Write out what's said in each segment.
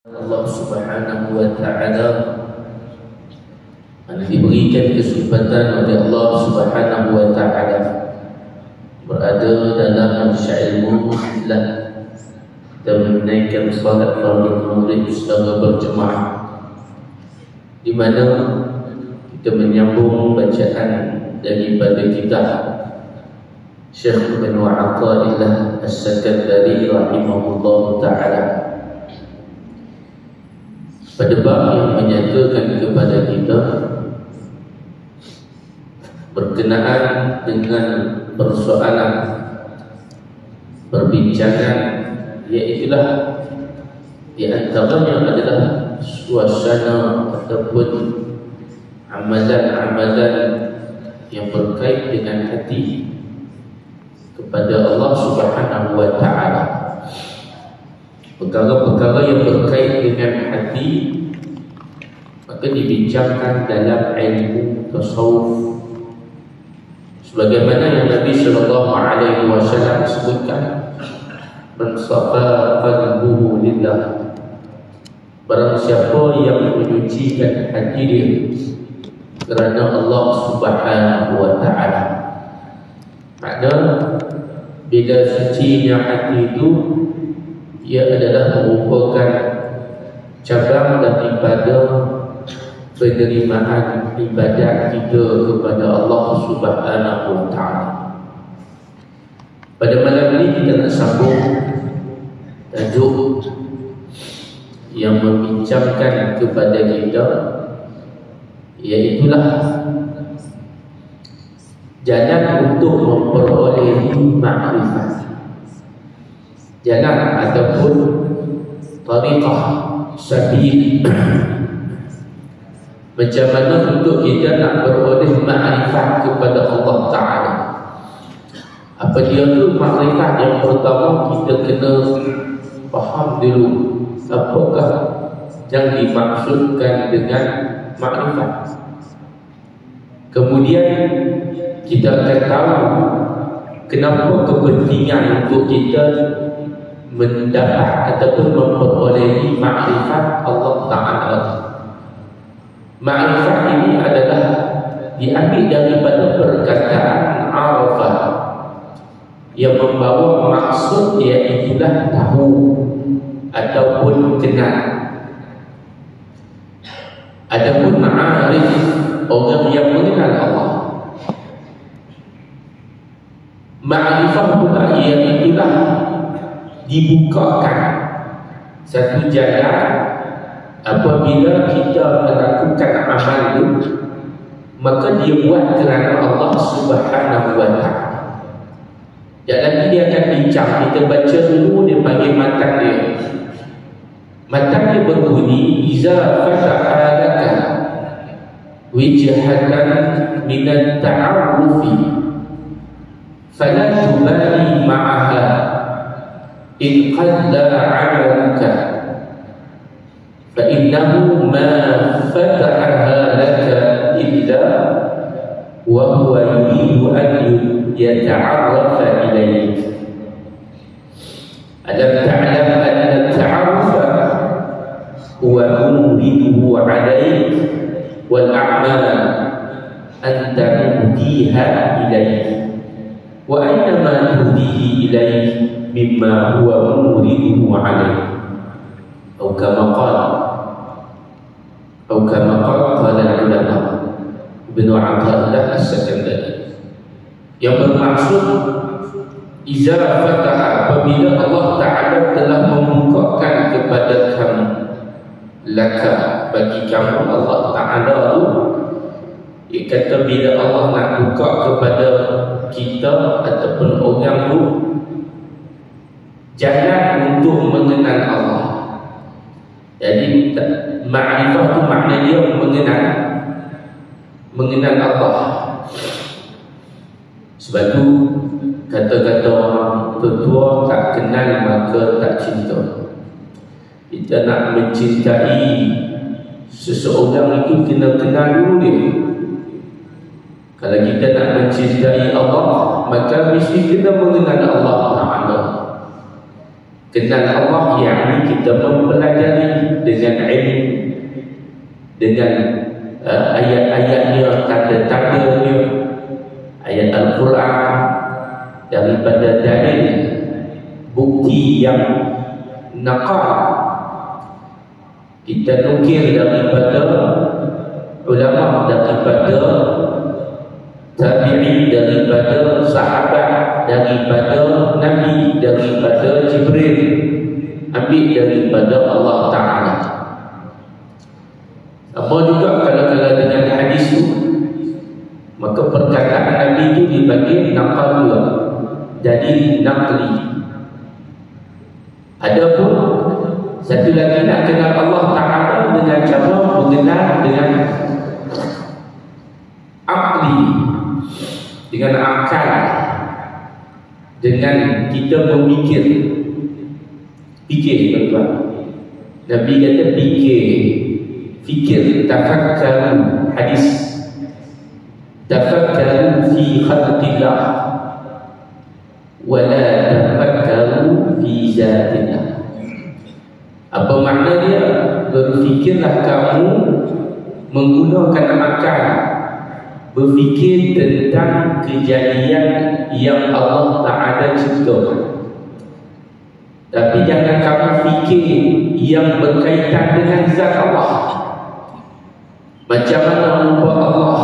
Allah Subhanahu wa Ta'ala diberikan kesempatan oleh Allah Subhanahu wa Ta'ala berada dalam majlis ilmu Islam dan menaikkan salat fardu maghrib secara berjemaah, di mana kita menyambung bacaan daripada kitab Syekh Ibn Athaillah As-Sakandari rahimahullah ta'ala pada bab yang menyatakan kepada kita berkenaan dengan persoalan perbincangan, iaitulah di antaranya adalah suasana ataupun amalan-amalan yang berkait dengan hati kepada Allah Subhanahu wa Ta'ala. Perkara-perkara yang berkait dengan hati maka dibincangkan dalam ilmu tasawuf, sebagaimana yang Nabi sallallahu alaihi wasallam sebutkan, man safa qalbuhu lillah, barang siapa yang menyucikan hati dia kerana Allah Subhanahu wa Ta'ala. Makna bila sucinya hati itu, ia adalah merupakan cabang daripada penerimaan ibadat kita kepada Allah Subhanahu wa Ta'ala. Pada malam ini kita nak sambung tajuk yang membincangkan kepada kita, iaitulah jalan untuk memperolehi makrifat, jalan ataupun tariqah sabil, macam mana untuk kita nak beroleh makrifat kepada Allah Ta'ala. Apa dia tu makrifat? Yang pertama kita kena faham dulu apakah yang dimaksudkan dengan makrifat. Kemudian kita akan tahu kenapa kepentingan untuk kita mendapat ataupun memperolehi makrifat Allah Ta'ala. Makrifat ini adalah diambil daripada perkataan arafah yang membawa maksud, iaitulah tahu ataupun kenal. Adapun ma'arif, orang yang mengenal Allah. Ma'rifah pula iaitulah dibukakan satu jalan. Apabila kita melakukan amal itu, maka dia buat kerana Allah Subhanahu wa Ta'ala. Sekejap lagi dia akan bincang. Kita baca dulu dia panggil matan dia. Matan dia berbunyi, iza fataha laka wijhatan minat ta'arrufi fala tubali ma'aha in qalla 'amaluka fa innahu ma fatahaha laka illa wa huwa yuridu an yata'arrafa ilayk. Alam ta'lam anna at-ta'arrufa huwa muriduhu 'alayk wal a'mal anta muhdiha ilayk wa aynama tuhdihi ilayk mimma huwa muriduhu 'alayk. Atau kama qala ulama Ibn Athaillah As-Sakandari, yang bermaksud iza fataha, apabila Allah Ta'ala telah membukakan kepada kamu, laka, bagi kamu, Allah Ta'ala tu, dia kata bila Allah nak buka kepada kita ataupun orang tu jalan untuk mengenal Allah. Jadi ma'rifah tu makna dia mengenal Allah. Sebab tu kata-kata orang tua, tak kenal maka tak cinta. Kita nak mencintai seseorang itu kena kenal dulu dia. Kalau kita nak mencintai Allah, maka mesti kita mengenal Allah Ta'ala. Kenal Allah yakni kita mempelajari dengan ilmu, dengan ayat-ayatnya, tanda-tandanya, ayat Al-Quran, daripada dalil bukti yang naqal kita nukil daripada ulama, daripada tabi'in, daripada sahabat, daripada Nabi, daripada Jibril, ambil daripada Allah Ta'ala. Apa juga kalau dengan hadis itu, maka perkataan Nabi itu dibagi naqal dua, jadi naqli. Adapun satu lagi nak kenal Allah Ta'ala dengan cara mengenal dengan akli, dengan akal, dengan kita memikir. Fikir tuan-tuan. Nabi kata fikir, tafakkaru, hadis, tafakkaru fi khalqillah wa la tafakkaru fi zatillah. Apa makna dia? Berfikirlah kamu menggunakan akal, berfikir tentang kejadian yang Allah Ta'ala ciptakan. Tapi jangan kamu fikir yang berkaitan dengan zat Allah. Macam mana rupa Allah,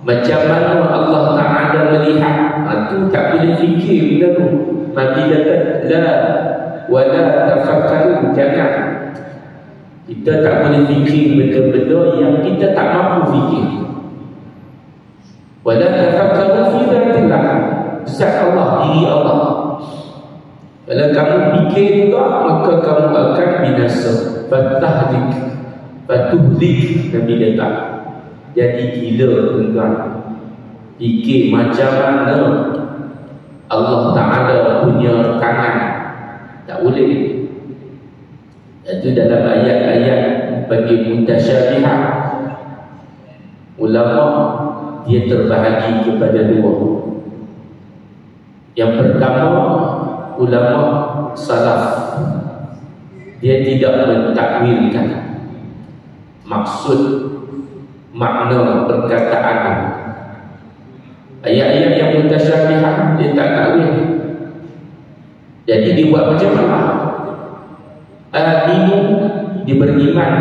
macam mana Allah Ta'ala melihat, itu tak boleh fikir benda tu. Nabi kata la wala tafakkaru, jangan. Kita tak boleh fikir benda-benda yang kita tak mampu fikir. Wala tafakkaru fi dzatillah, zat Allah, diri Allah. Kalau kamu fikir juga, maka kamu akan binasa. Fatahlik, fatuhlik, Nabi kata. Jadi gila tuan-tuan. Fikir macam mana Allah Ta'ala punya tangan, tak boleh. Itu dalam ayat-ayat bagi mutasyabihat, ulama dia terbahagi kepada dua. Yang pertama, ulama salaf, dia tidak mentakwilkan maksud makna perkataan. Ayat-ayat yang mutasyabihat dia tak takwil. Jadi dia buat macam mana? Aminu, dia beriman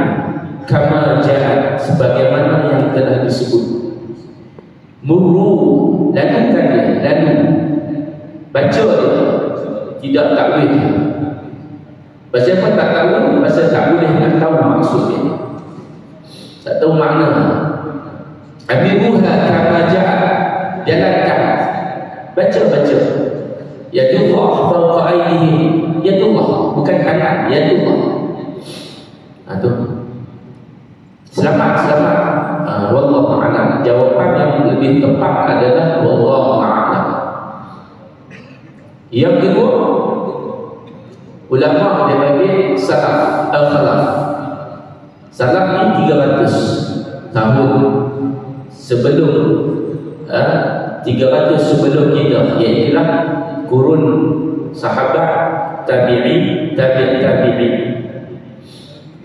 kama jahat, sebagaimana yang telah disebut. Murru, lakukan dia, lalu baca dia, tidak takwil. Pasal apa tak takwil? Pasal tak boleh nak tahu maksudnya, tak tahu makna. Amiruha kama jahat, jalankan, baca. Yadullah fawqa aydihim, yadullah, bukan tangan, yadullah. Itu selamat. Wallahu a'lam. Jawapan yang lebih tepat adalah wallahu a'lam. Yang kedua, ulama dia bagi salaf al-khalaf. Salaf ni 300 tahun sebelum 300 sebelum kita, iaitu kurun sahabat, tabi'in, tabi'in.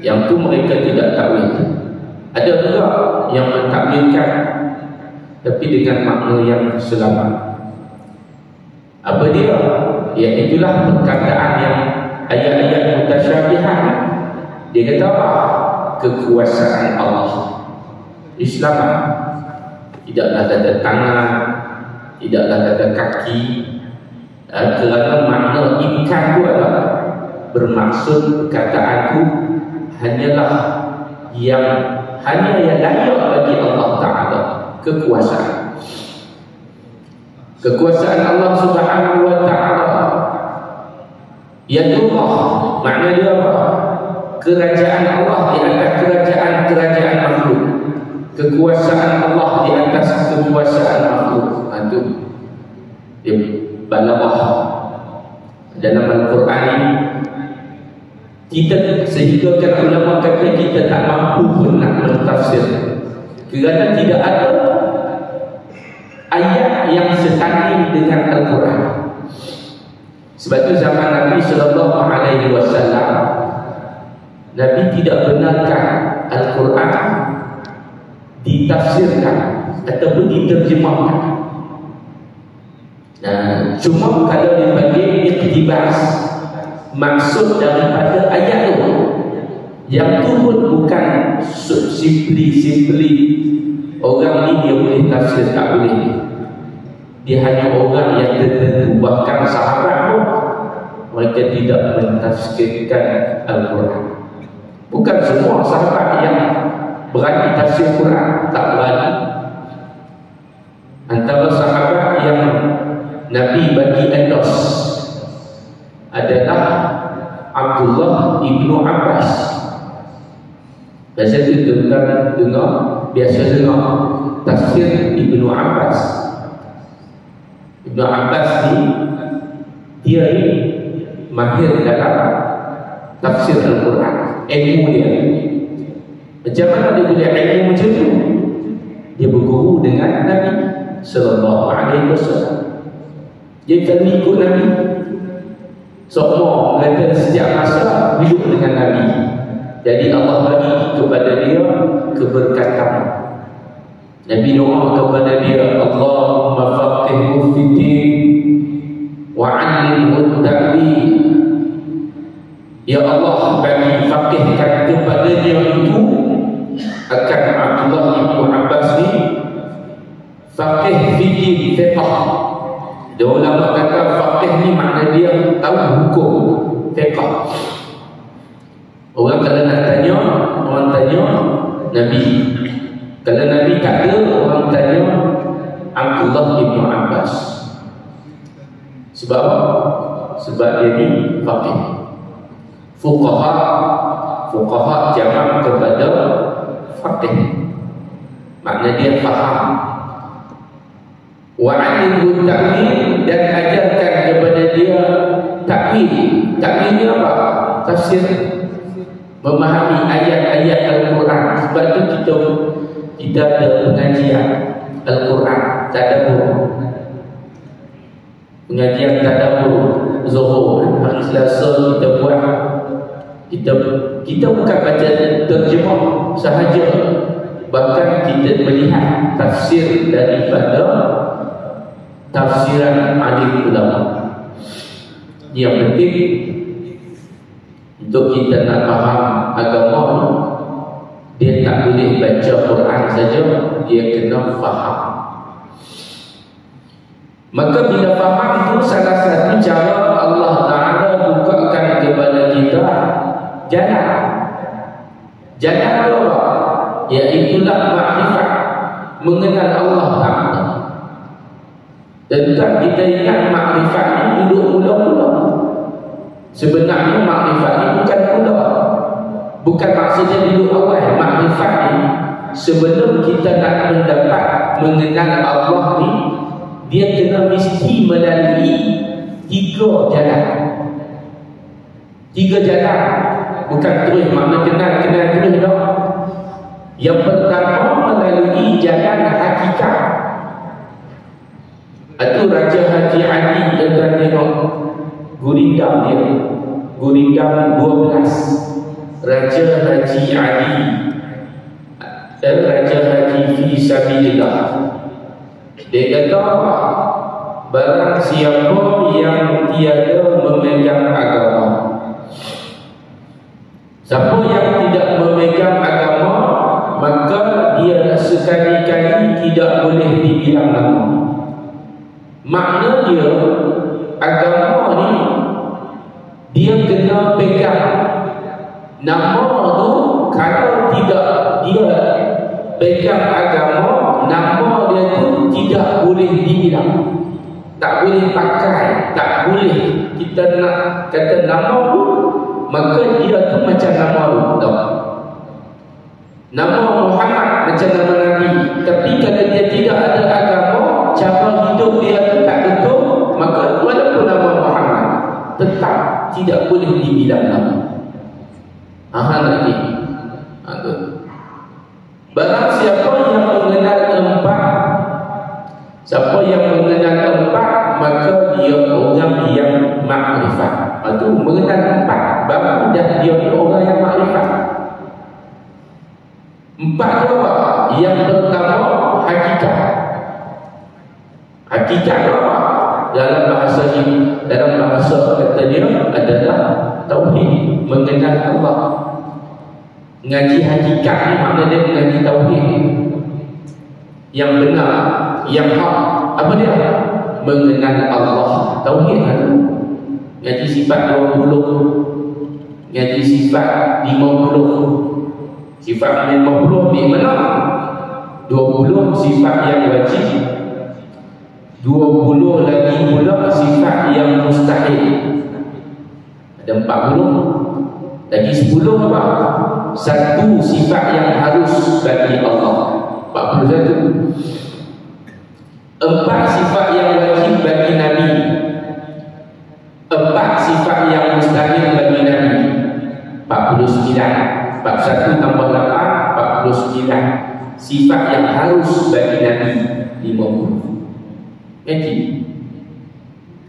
Yang tu mereka tidak takwil. Ada juga yang mentakwilkan, tapi dengan makna yang selamat. Apa dia? Iaitulah perkataan yang ayat-ayat mutasyabihat. Dia kata apa? Kekuasaan Allah. Islam tidaklah kata tangan, tidaklah kata kaki, kerana makna imkan itu adalah bermaksud perkataanku hanyalah yang layak bagi Allah Ta'ala, kekuasaan. Kekuasaan Allah Subhanahu wa Ta'ala, Yadullah, makna dia apa? Kerajaan Allah di atas kerajaan makhluk. Kekuasaan Allah di atas kekuasaan makhluk. Itu dia balaghah dalam Al-Quran ini. Kita sehingga kan ulama kata kita tak mampu pun nak mentafsir, kerana tidak ada ayat yang setanding dengan Al-Quran. Sebab itu zaman Nabi SAW, Nabi tidak benarkan Al-Quran ditafsirkan ataupun diterjemahkan. Cuma kalau dipanggil iktibas, maksud daripada ayat itu yang tu pun bukan simply orang ni dia boleh tafsir, tak boleh. Dia hanya orang yang tertentu. Bahkan sahabat pun mereka tidak mentafsirkan Al-Quran. Bukan semua sahabat yang berani tafsir Quran, tak berani. Antara sahabat yang Nabi bagi endorse adalah Abdullah ibnu Abbas. Biasa tu biasa dengar tafsir Ibnu Abbas. Ibnu Abbas ni dia ni mahir dalam tafsir Al-Quran, ilmu dia. Macam mana dia boleh ilmu macam tu? Dia berguru dengan Nabi sallallahu alaihi wasallam. Dia kalau ikut Nabi, semua mereka sejak masa hidup dengan Nabi. Jadi Allah bagi kepada dia keberkatan. Nabi doa kepada dia, Allahumma faqihhu fid-din wa 'allimhu at-ta'wil. Ya Allah, bagi faqihkan kepada dia itu akan Abdullah ibnu Abbas ni faqih fikih fiqh. Dia ulama kata faqih ni makna dia tahu hukum fiqh. Orang kalau nak tanya, orang tanya Nabi. Kalau Nabi tak ada, orang tanya Abdullah ibnu Abbas. Sebab dia ni faqih. Fuqaha jamak kepada faqih, makna dia faham. Wa 'allimhu ta'wil, dan ajarkan kepada dia ta'wil. Ta'wil ni apa? Tafsir, memahami ayat-ayat Al-Quran. Sebab tu kita ada pengajian Al-Quran tadabbur, pengajian tadabbur Zuhur hari Selasa kita buat. Kita bukan baca terjemah sahaja, bahkan kita melihat tafsir daripada tafsiran alim ulama. Yang penting untuk kita nak faham agama, dia tak boleh baca Quran saja, dia kena faham. Maka bila faham itu salah satu cara Allah Ta'ala bukakan kepada kita jalan apa? Iaitulah makrifat, mengenal Allah Ta'ala. Tentang kita ingat makrifat ini duduk mula-mula. Sebenarnya makrifat ini bukan mula, bukan maksudnya duduk awal. Makrifat ini sebelum kita nak mendapat mengenal Allah ni, dia kena mesti melalui tiga jalan. Bukan terus makna kenal terus dah. Yang pertama melalui jalan hakikat. Itu Raja Haji Ali yang tuan tengok gurindam dia, gurindam 12, Raja Haji Ali dan Raja Haji fi sabilillah. Dia kata barang siapa yang tiada memegang agama, siapa yang tidak memegang agama, maka dia sekali-kali tidak boleh dibilang nama. Makna dia agama ni dia kena pegang. Nama tu kalau tidak dia pegang agama, nama dia tu tidak boleh dibilang, tak boleh pakai, tak boleh kita nak kata nama tu, maka dia tu macam nama tu. Nama Muhammad macam nama Nabi, tapi kalau dia tidak ada agama, cara hidup dia tu tak betul, maka walaupun nama Muhammad tetap tidak boleh dibilang nama. Lagi. Barang siapa yang mengenal empat, maka dia orang yang makrifat. Itu mengenal 4 baru dah dia orang yang makrifat. 4 tu apa? Yang pertama hakikat. Hakikat apa? Dalam bahasa kata dia adalah tauhid, mengenal Allah. Ngaji hakikat ni makna dia mengaji tauhid yang benar, yang hak. Apa dia? Mengenal Allah. Tauhid kan? Ngaji sifat 20, ngaji sifat 50. Sifat 50 ni mana? 20 sifat yang wajib, 20 lagi pula sifat yang mustahil. Ada 40 lagi 10 apa? 1 sifat yang harus bagi Allah. 41. 4 sifat yang wajib bagi Nabi, 4 sifat yang mustahil bagi Nabi. 49. 41 tambah 8 49 sifat yang harus bagi Nabi. 50. Jadi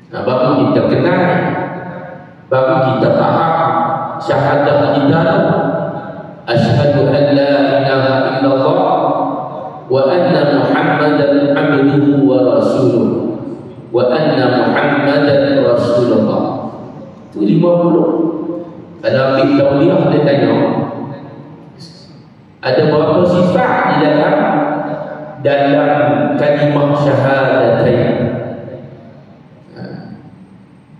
baru kita kenal, baru kita faham syahadat kita, asyhadu an la ilaha illallah wa anna Muhammadan abduhu wa rasuluh wa anna Muhammadan rasulullah. Itu 50. Kalau ambil tauliah dia tanya ada berapa sifat di dalam kalimah syahadatain.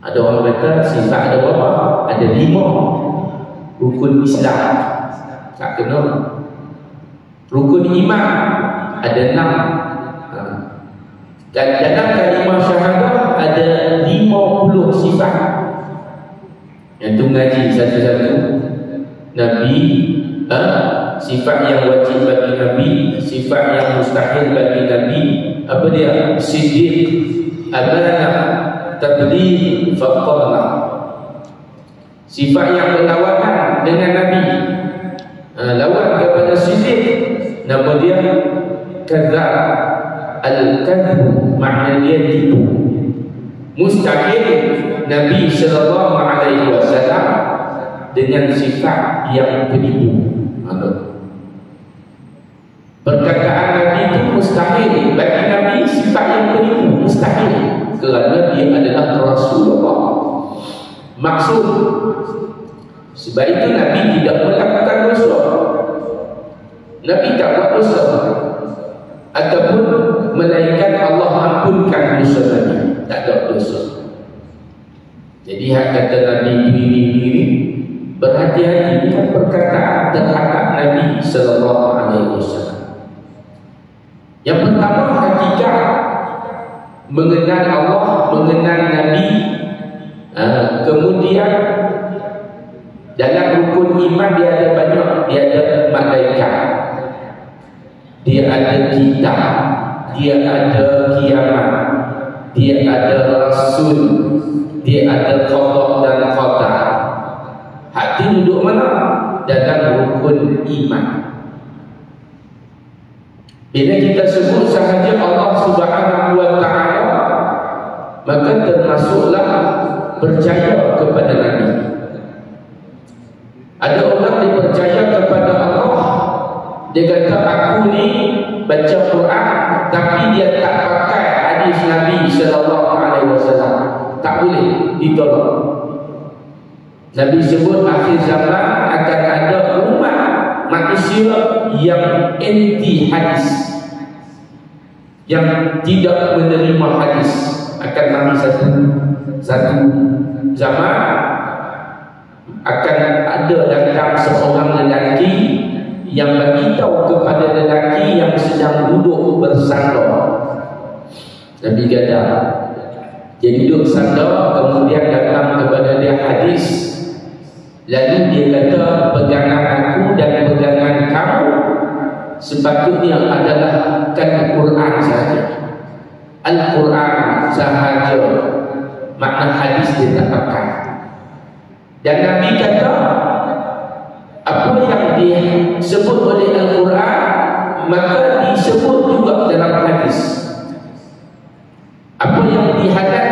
Ada orang kata sifat ada berapa? Ada 5. Rukun Islam tak kena. Rukun iman ada 6. Dan dalam kalimah syahadah ada 50 sifat. Yang tu ngaji satu-satu. Nabi, sifat yang wajib bagi Nabi, sifat yang mustahil bagi Nabi. Apa dia? Siddiq, amanah, tabligh, faqarah. Sifat yang berlawanan dengan Nabi. Lawan kepada Siddiq, nama dia kadzab. Al-kadhib makna dia tipu. Mustahil Nabi sallallahu alaihi wasallam dengan sifat yang penipu. Perkataan Nabi itu mustahil bagi Nabi, sifat yang penipu mustahil kerana dia adalah Rasulullah. Maksud sebab itu Nabi tidak melakukan dosa. Nabi tak buat dosa ataupun melainkan Allah ampunkan dosa Nabi. Tak ada dosa. Jadi hak kata Nabi ini berhati-hati dengan perkataan terhadap Nabi sallallahu alaihi wasallam. Yang pertama hakikat, mengenal Allah, mengenal Nabi. Kemudian dalam rukun iman dia ada banyak, dia ada malaikat, dia ada kitab, dia ada kiamat, dia ada rasul, dia ada qada dan qadar. Hati duduk mana? Dalam rukun iman. Bila kita sebut sahaja Allah Subhanahu wa ta'ala, maka termasuklah percaya kepada Nabi. Ada orang yang percaya kepada Allah, dia kata aku ni baca Quran tapi dia tak pakai hadis Nabi sallallahu alaihi wasallam. Tak boleh ditolak. Nabi sebut akhir zaman akan ada umat manusia yang anti hadis, yang tidak menerima hadis. Akan mari satu zaman akan ada datang seorang lelaki yang beritahu kepada lelaki yang sedang duduk bersandar. Nabi kata dia duduk sandar, kemudian datang kepada dia hadis. Lalu dia kata pegangan aku dan pegangan kamu sepatutnya adalah kan Quran sahaja. Al-Quran sahaja. Makna hadis dia tak pakai. Dan Nabi kata apa yang disebut oleh Al-Quran maka disebut juga dalam hadis. Apa yang dihadap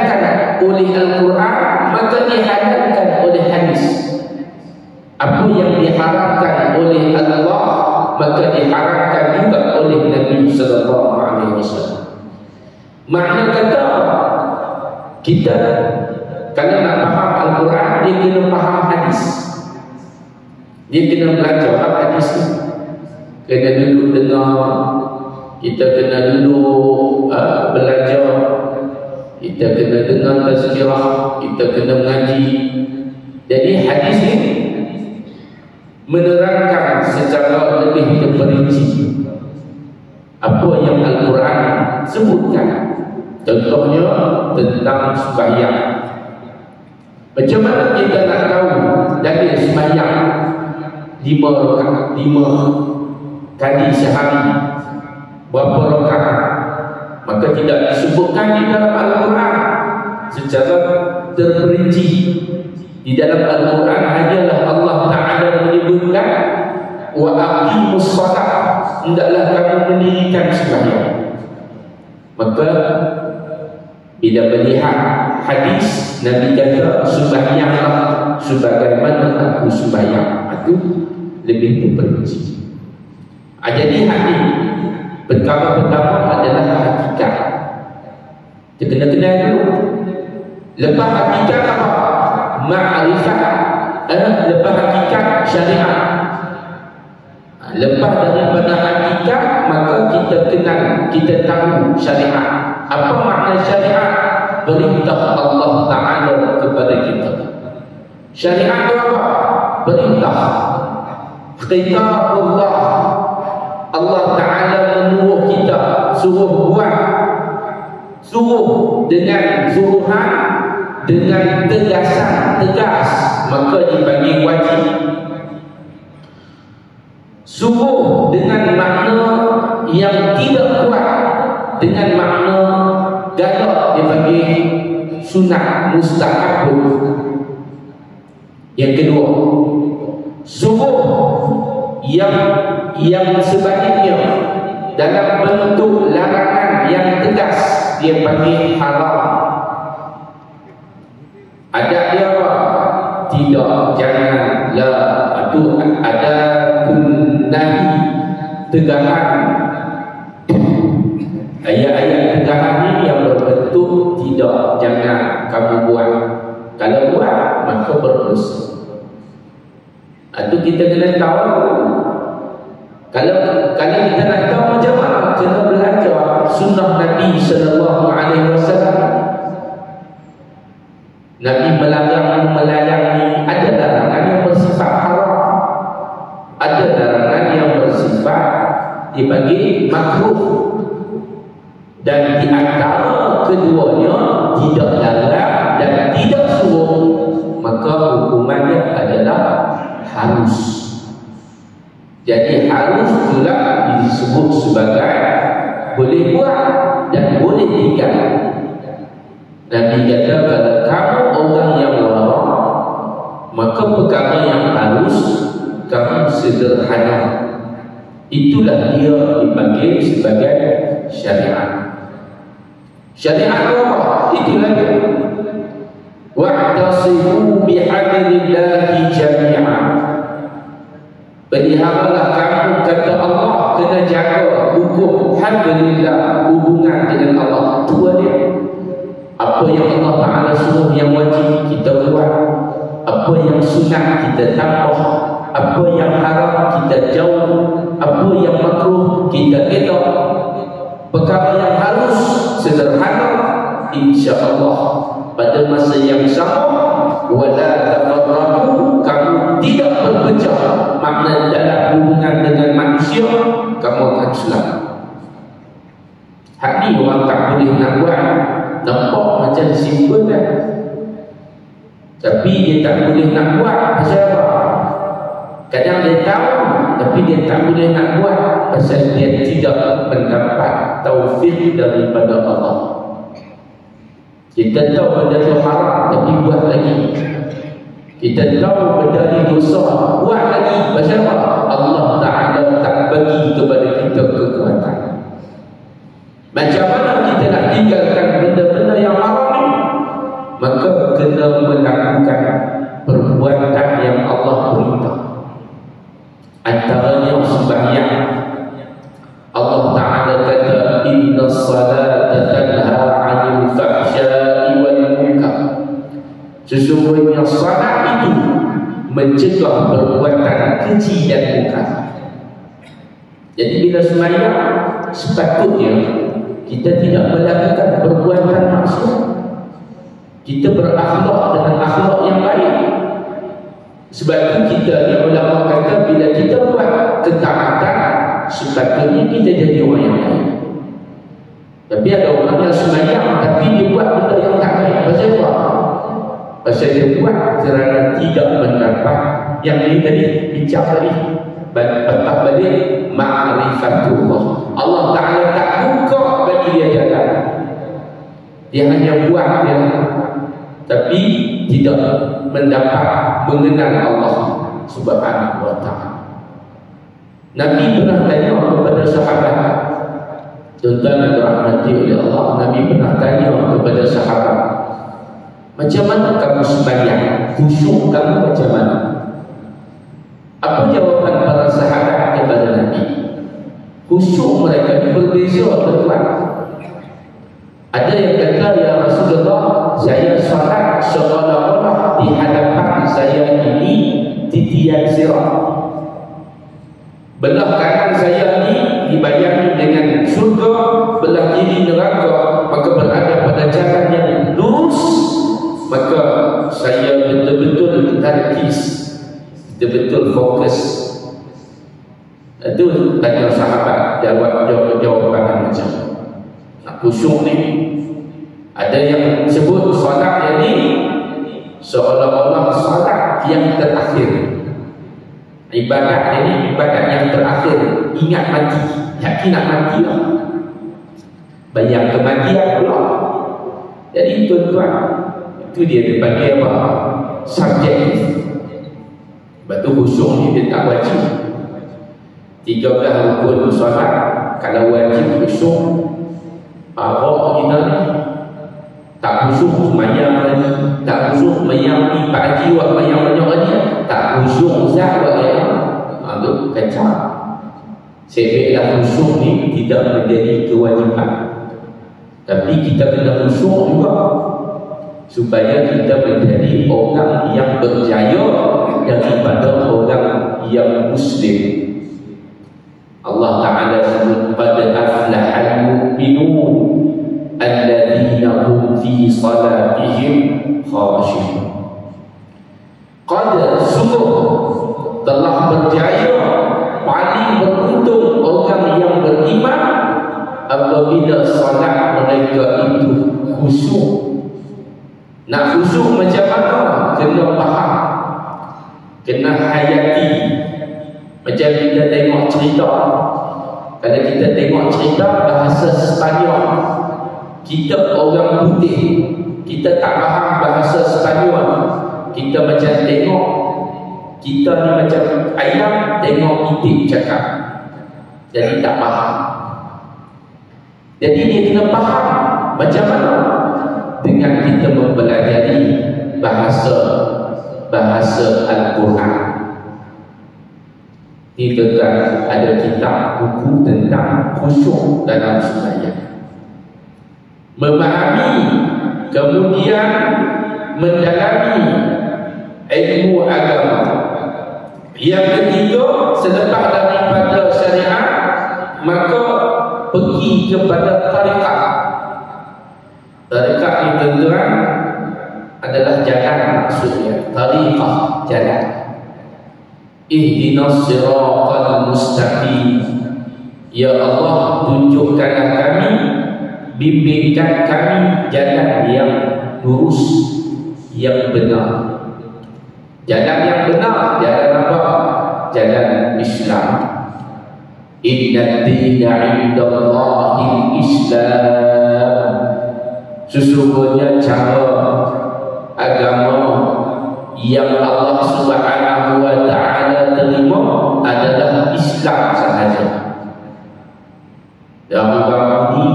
Makna kata kita kalau nak faham Al-Quran, dia kena faham hadis. Dia kena belajar hadis ni. Kena duduk dengar, kita kena duduk belajar, kita kena dengar tazkirah, kita kena mengaji. Jadi hadis ni menerangkan secara lebih terperinci apa yang Al-Quran sebutkan. Contohnya tentang sembahyang. Macam mana kita nak tahu dalil sembahyang 5 kali sehari berapa rakaat? Maka tidak disebutkan di dalam Al-Quran secara terperinci. Di dalam Al-Quran hanyalah Allah Ta'ala menyebutkan wa aqimus shalah, hendaklah kamu mendirikan sembahyang. Maka bila melihat hadis, Nabi kata sembahyanglah sebagaimana aku sembahyang. Itu lebih terperinci. Jadi hadis perkara pertama adalah hakikat. Kita kena kenal dulu. Lepas hakikat apa? Ma'rifah. Lepas hakikat syariat. Lepas daripada hakikat, maka kita kenal, kita tahu syariat. Apa makna syariat? Perintah Allah Ta'ala kepada kita. Syariat itu apa? Perintah. Khitab Allah. Allah Ta'ala menyuruh kita, suruh buat, suruh dengan suruhan, dengan tegas, maka dipanggil wajib. Suruh dengan makna yang tidak kuat, dengan makna galak, dipanggil sunat, mustahab. Yang kedua, suruh yang sebaliknya dalam bentuk larangan yang tegas, dia panggil haram. Ada dia apa? Tidak, jangan, la. Itu ada nahi, tegahan. Ayat-ayat tegahan ni yang berbentuk tidak, jangan kamu buat. Kalau buat, maka berdosa. Itu kita kena tahu. Kalau kita nak tahu macam mana, kena belajar sunnah Nabi sallallahu alaihi wasallam. Nabi melarang, ada larangan yang bersifat haram, ada larangan yang bersifat dipanggil makruh, dan di antara keduanya tidak larang dan tidak suruh, maka hukumannya adalah harus. Jadi harus pula disebut sebagai boleh buat dan boleh tinggal. Nabi kata kalau kamu orang yang wara, maka perkara yang harus kamu sederhana. Itulah dia dipanggil sebagai syariat. Syariat apa? Itulah dia. Wa'tasimu bihablillahi jami'an. Peliharalah kamu, kata Allah, kena jaga hukum hablillah, hubungan dengan Allah. Itu dia. Apa yang Allah Ta'ala suruh yang wajib kita buat, apa yang sunat kita tambah, apa yang haram kita jauh, apa yang makruh kita elak. Perkara yang harus sederhana, insya-Allah pada masa yang sama, wala tafarraqu, kamu tidak berpecah. Makna dalam hubungan dengan manusia kamu akan selamat. Hak ni orang tak boleh nak buat. Nampak macam simple kan, tapi dia tak boleh nak buat. Pasal apa? Kadang dia tahu, tapi dia tak boleh nak buat pasal dia tidak mendapat taufik daripada Allah. Kita tahu benda tu haram, tapi buat lagi. Kita tahu benda ni dosa, buat lagi. Pasal apa? Allah Ta'ala tak bagi kepada kita kekuatan. Macam mana kita nak tinggalkan benda-benda yang haram ni? Maka kena melakukan perbuatan yang Allah perintah. Antaranya sembahyang. Allah Ta'ala kata inna salata tanha 'anil fahsya'i wal munkar. Sesungguhnya salat itu mencegah perbuatan keji dan munkar. Jadi bila sembahyang sepatutnya kita tidak melakukan perbuatan maksiat. Kita berakhlak dengan akhlak yang baik. Sebab itu kita ni ulama kata bila kita buat ketaatan sepatutnya kita jadi orang yang baik. Tapi ada orang yang sembahyang tapi dia buat benda yang tak baik. Pasal apa? Pasal dia buat kerana tidak mendapat yang ini tadi bincang tadi. Patah balik ma'rifatullah. Allah Ta'ala tak buka bagi dia jalan. Dia hanya buat dia, tapi tidak mendapat mengenal Allah Subhanahu wa ta'ala. Nabi pernah tanya kepada sahabat, tuan-tuan yang dirahmati oleh Allah, Nabi pernah tanya kepada sahabat, macam mana kamu sembahyang? Khusyuk kamu macam mana? Apa jawapan para sahabat kepada Nabi? Khusyuk mereka berbeza, tuan-tuan. Ada yang kata, ya Rasulullah, saya salat seolah-olah di hadapan saya ini titian sirat. Belah kanan saya ini dibayangi dengan surga, belah kiri neraka, maka berada pada jalan yang lurus. Maka saya betul-betul tarkis, betul-betul fokus. Itu tanya sahabat, jawapan macam nak khusyuk ni. Ada yang sebut solat ini seolah-olah solat yang terakhir. Ibadat ini ibadat yang terakhir. Ingat mati, yakin nak mati lah, bayang kematian pula. Jadi tuan-tuan, itu dia dipanggil apa? Subjektif. Sebab tu khusyuk ni dia tak wajib. 13 rukun solat, kalau wajib khusyuk, awak kita ni tak khusyuk semayang lagi, tak khusyuk semayang ni pagi buat semayang banyak lagi, tak khusyuk zat buat yang itu kacau. Sebaiklah khusyuk ni tidak menjadi kewajipan, tapi kita kena khusyuk juga supaya kita menjadi orang yang berjaya daripada orang yang muslim. Allah Ta'ala sebut pada aflahal mu'minun alladzina hum fi salatihim khashi'un. Qad sungguh telah berjaya, paling beruntung orang yang beriman apabila salat mereka itu khusyuk. Nak khusyuk macam mana? Kena faham, kena hayati. Macam kita tengok cerita, kalau kita tengok cerita bahasa Sepanyol, kita orang putih, kita tak faham bahasa Sepanyol. Kita macam tengok, kita ni macam ayam tengok itik cakap, jadi tak faham. Jadi dia kena faham macam mana dengan kita mempelajari bahasa Al-Quran. Ini tentang ada kitab buku tentang khusyuk dalam sembahyang. Memahami, kemudian mendalami ilmu agama. Yang ketiga, selepas daripada syariat, maka pergi kepada tariqah. Tariqah ini tuan-tuan adalah jalan, maksudnya tariqah, jalan. Ihdinas siratal mustaqim. Ya Allah, tunjukkanlah kami, bimbingkan kami jalan yang lurus, yang benar. Jalan yang benar, jalan apa? Jalan Islam. Inna dina indallahil Islam. Sesungguhnya cara agama yang Allah Subhanahu wa ta'ala terima adalah Islam sahaja. Dalam bab ini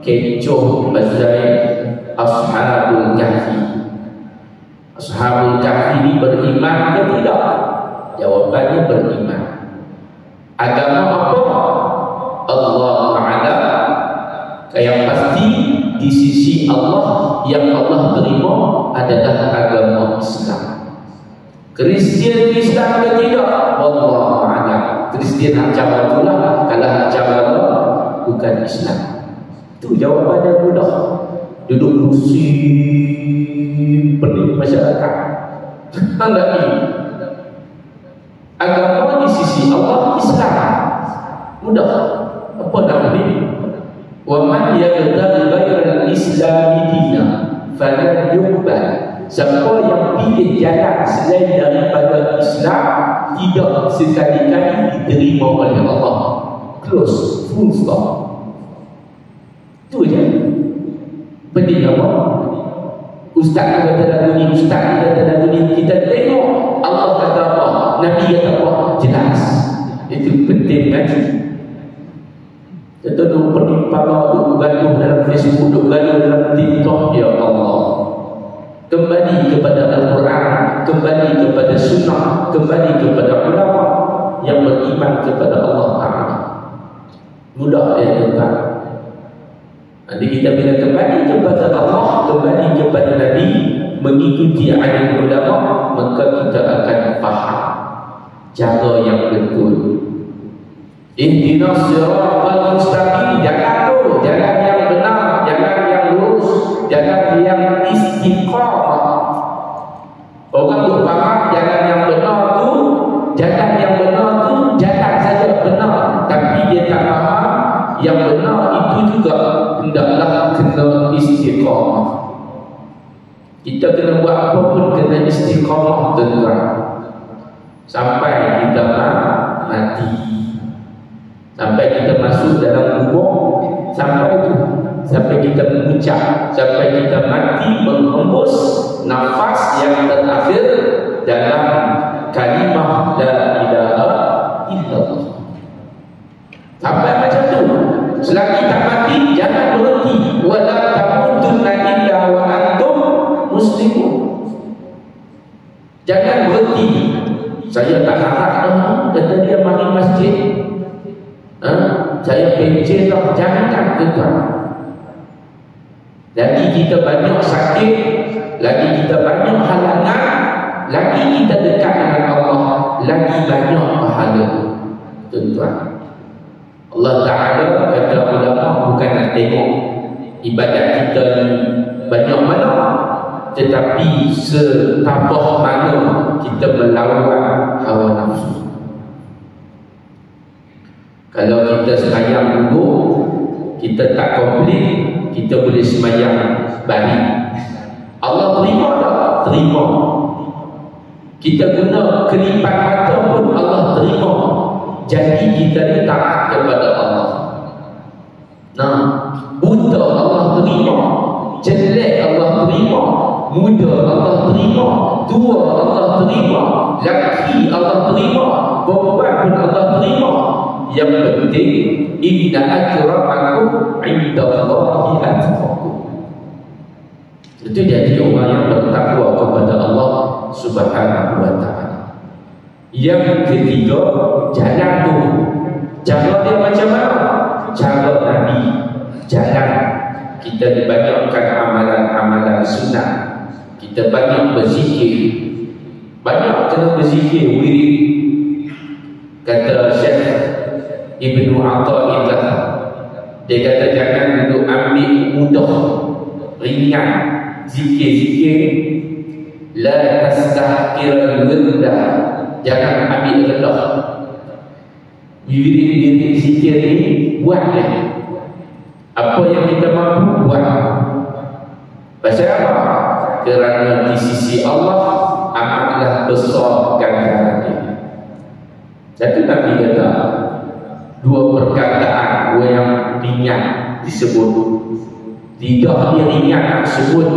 kecoh pasal Ashabul Kahfi. Ashabul Kahfi ini beriman ke tidak? Jawapannya beriman. Agama apa? Allah Ta'ala yang Allah terima adalah agama Islam. Kristian Islam ke tidak? Wallahu a'lam. Kristian hak cara itulah, kalau hak cara bukan Islam. Itu jawapannya mudah. Duduk kursi pening masyarakat. Lagi agama di sisi Allah Islam. Mudah. Apa nama ini? Wa man yabtaghi ghayra al-islam dinan falan yuqbal. Siapa yang pilih jalan selain daripada Islam tidak sekali-kali diterima oleh Allah. Close, full stop. Itu je. Pedih apa? Ustaz kata lagu ni, Ustaz kata lagu ni, kita tengok Allah kata apa, Nabi kata apa, jelas. Itu penting kan? Kita duk pergi para, duk gaduh dalam Facebook, duk gaduh dalam TikTok, ya Allah. Kembali kepada Al-Quran, kembali kepada Sunnah, kembali kepada ulama yang beriman kepada Allah Ta'ala. Mudah ya tuan. Nanti kita bila kembali kepada Allah, kembali kepada Nabi, mengikuti ajaran ulama, maka kita akan faham cara yang betul. Ihdinas siratal mustaqim, jalan tu, jalan yang benar, jalan yang lurus, jalan yang istiqamah. Orang tu faham jalan yang benar tu, jalan yang benar tu, jalan saja benar, tapi dia tak faham yang benar itu juga hendaklah kena istiqamah. Kita kena buat apa pun kena istiqamah tuan-tuan, sampai kita mati, sampai kita masuk dalam kubur, sampai itu, sampai kita mengucap, sampai kita mati menghembus nafas yang terakhir dalam kalimah la ilaha illallah. Sampai macam tu. Selagi tak mati, jangan berhenti. Wala tamutunna illa wa antum muslimun. Jangan berhenti. Saya tak harap kata dia mari masjid. Saya pencet lah. Jangan tuan. Lagi kita banyak sakit, lagi kita banyak halangan, lagi kita dekat dengan Allah, lagi banyak pahala tuan-tuan. Allah Ta'ala kata ulama bukan nak tengok ibadat kita ni banyak mana, tetapi setapah mana kita melawan hawa nafsu. Kalau kita sembahyang dulu, kita tak komplit, kita boleh sembahyang balik. Allah terima tak? Terima. Kita guna kelipat mata pun Allah terima. Jadi kita ni taat kepada Allah. Nah, buta Allah terima, jelek Allah terima, muda Allah terima, tua Allah terima, lelaki Allah terima, perempuan pun Allah terima. Yang penting, inna akramakum indallahi atqakum. Itu jadi orang yang bertakwa kepada Allah Subhanahu wa ta'ala. Yang ketiga, jalan tu. Cara dia macam mana? Cara Nabi. Jalan. Kita dibanyakkan amalan-amalan sunnah. Kita banyak berzikir. Banyak kena berzikir, wirid. Kata Syekh Ibnu Atha'illah, dia kata jangan duduk ambil mudah, ringan zikir-zikir. La tastahqirul wirda, jangan ambil rendah. Wirid-wirid zikir ni buat dia. Apa yang kita mampu buat. Pasal apa? Kerana di sisi Allah amatlah besar ganjarannya. Satu Nabi kata, dua perkataan yang ringan disebut, lidah dia ringan disebut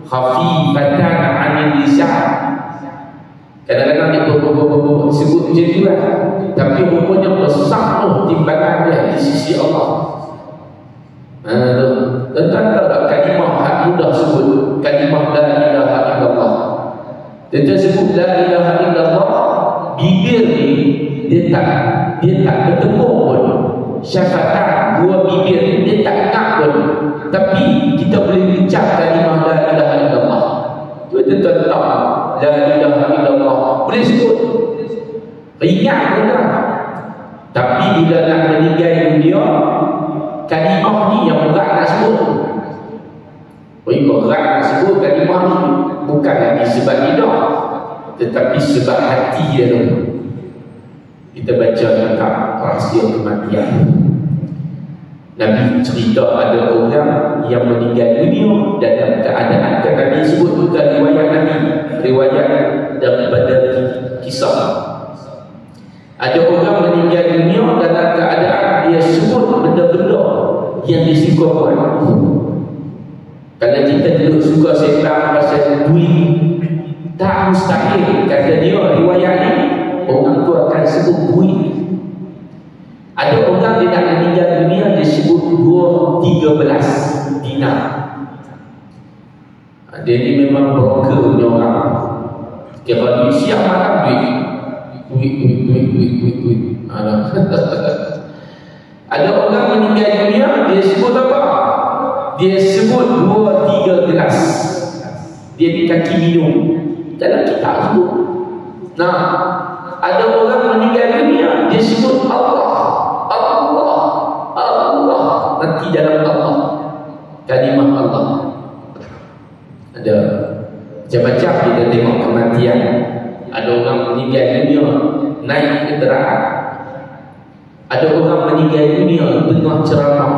khafifatan 'anil lisan. Kadang-kadang dia sebut macam tu lah, tapi rupanya besar timbangan dia di sisi Allah. Tentang tak kalimah hak mudah sebut, kalimah la ilaha illallah. Dia sebut la ilaha illallah, bibir ni dia tak bertepuk pun, syafatan dua bibir dia tak nak pun, tapi kita boleh ucap kalimah tentang la ilaha illallah, boleh sebut, ingat benar. Tapi bila nak meninggal dunia, kalimah ni yang berat nak sebut. Berat nak sebut kalimah ni bukan lagi sebab lidah, tetapi sebab hati dia tu. Kita baca tentang rahsia kematian. Nabi cerita ada orang yang meninggal dunia dalam keadaan, Nabi sebut bukan riwayat Nabi, riwayat daripada kisah. Ada orang meninggal dunia dalam keadaan dia sebut benda-benda yang disuka buat. Kalau kita duduk suka sembang pasal duit, tak mustahil kata dia riwayat ni orang tu akan sebut duit. Ada orang dia nak meninggal dunia, dia sebut 13 dinar. Dia ni memang broker punya orang. Kira duit siap makan duit. Ada orang meninggal dunia, dia sebut apa? Dia sebut 2-3 gelas. Dia di kaki minum. Dalam kitab sebut. Nah, ada orang meninggal dunia, dia sebut Allah. Nanti dalam Allah, kalimah Allah. Ada macam-macam kita tengok kematian. Ada orang meninggal dunia naik kenderaan. Ada orang meninggal dunia tengah ceramah.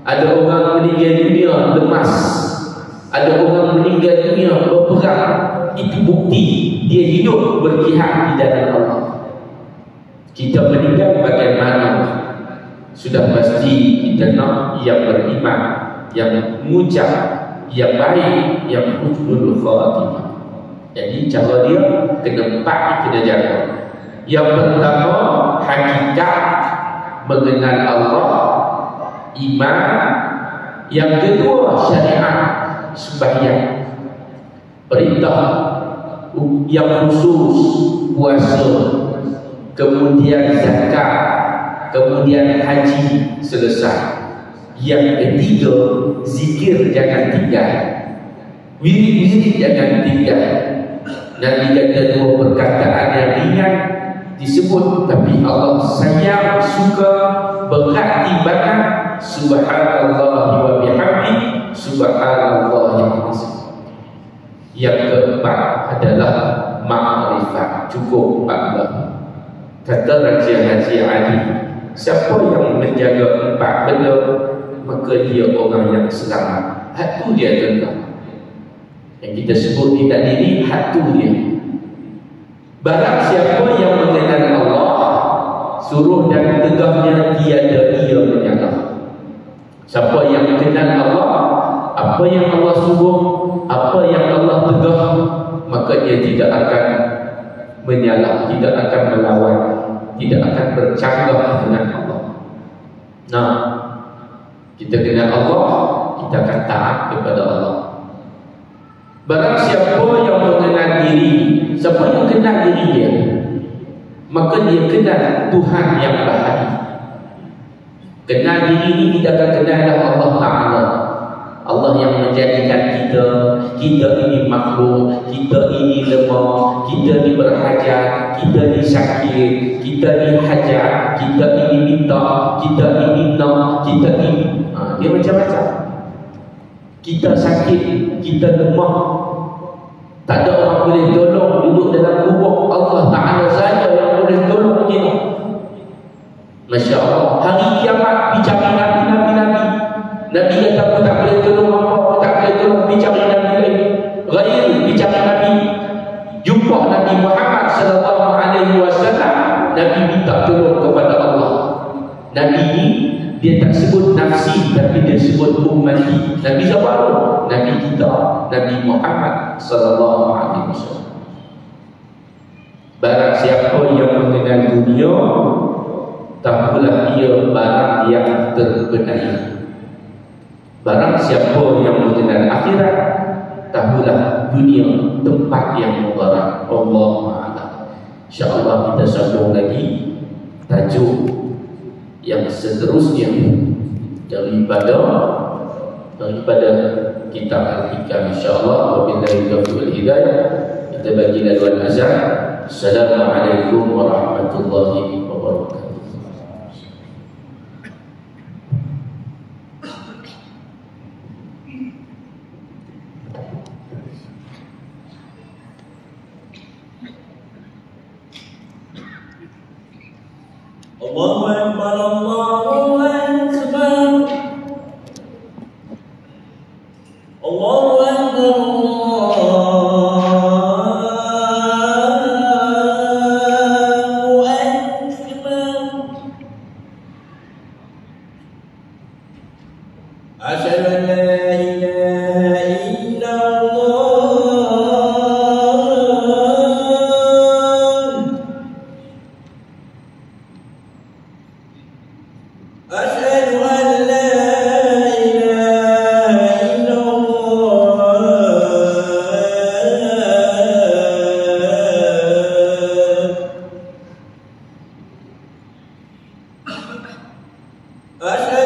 Ada orang meninggal dunia lemas. Ada orang meninggal dunia berperang. Itu bukti dia hidup berjihad di dalam Allah. Kita meninggal bagaimana? Sudah pasti kita nak yang beriman, yang mengucap, yang baik, yang husnul khatimah. Jadi cara dia kena 4 kena jaga. Yang pertama, hakikat mengenal Allah, iman. Yang kedua, syariat, sembahyang, perintah yang khusus, puasa, kemudian zakat, kemudian haji selesai. Yang ketiga, zikir jangan tinggal, wirid-wirid jangan tinggal. Nabi kata 2 perkataan yang ringan disebut, tapi Allah sayang, suka, berat timbangan. Subhanallah wa bihamdi, subhanallahil azim. Yang keempat adalah ma'rifat, cukup 14. Kata Raja Haji Ali, siapa yang menjaga 4 benda, maka dia orang yang selamat. Hatu dia tentang yang kita sebut di tadi ni, hatu dia. Barang siapa yang mengenal Allah, suruh dan tegahnya tiada ia menyala. Siapa yang kenal Allah, apa yang Allah suruh, apa yang Allah tegah, maka dia tidak akan menyala, tidak akan melawan, tidak akan bercanggah dengan Allah. Nah, kita kenal Allah, kita akan taat kepada Allah. Barang siapa yang mengenal diri, siapa yang kenal diri dia, maka dia kenal Tuhan yang bahari. Kenal diri ini kita akan kenal Allah Ta'ala, Allah yang menjadikan kita. Kita ini makhluk, kita ini lemah, kita ini berhajat, kita ini sakit, kita ini hajat, kita ini minta, kita ini nak, kita ini dia macam-macam. Kita sakit, kita lemah, tak ada orang boleh tolong, duduk dalam kubur, Allah Ta'ala saja yang boleh tolong kita. Masya Allah, hari kiamat bicara Nabi. Nabi kata aku tak boleh tolong apa, tak boleh tolong bicara Nabi lain. Ghair bicara Nabi, jumpa Nabi Muhammad sallallahu alaihi wasallam, Nabi minta tolong kepada Allah. Nabi ni dia tak sebut nafsi, tapi dia sebut ummati. Nabi siapa tu? Nabi kita, Nabi Muhammad sallallahu alaihi wasallam. Barang siapa yang mengenal dunia, tahulah ia barang yang terbenai. Barang siapa yang mengenal akhirat, tahulah dunia tempat yang mudarat. Allah Ta'ala. InsyaAllah kita sambung lagi tajuk yang seterusnya daripada kitab Al-Hikam insya-Allah. Wabillahi taufiq wal hidayah. Kita bagi laluan azan. Assalamualaikum warahmatullahi wabarakatuh. Allahu Akbar, Allahu Akbar, Allahu Akbar, Allahu Akbar. Asyhadu an la ilaha illallah. Asyhadu an la ilaha illallah. Asyhadu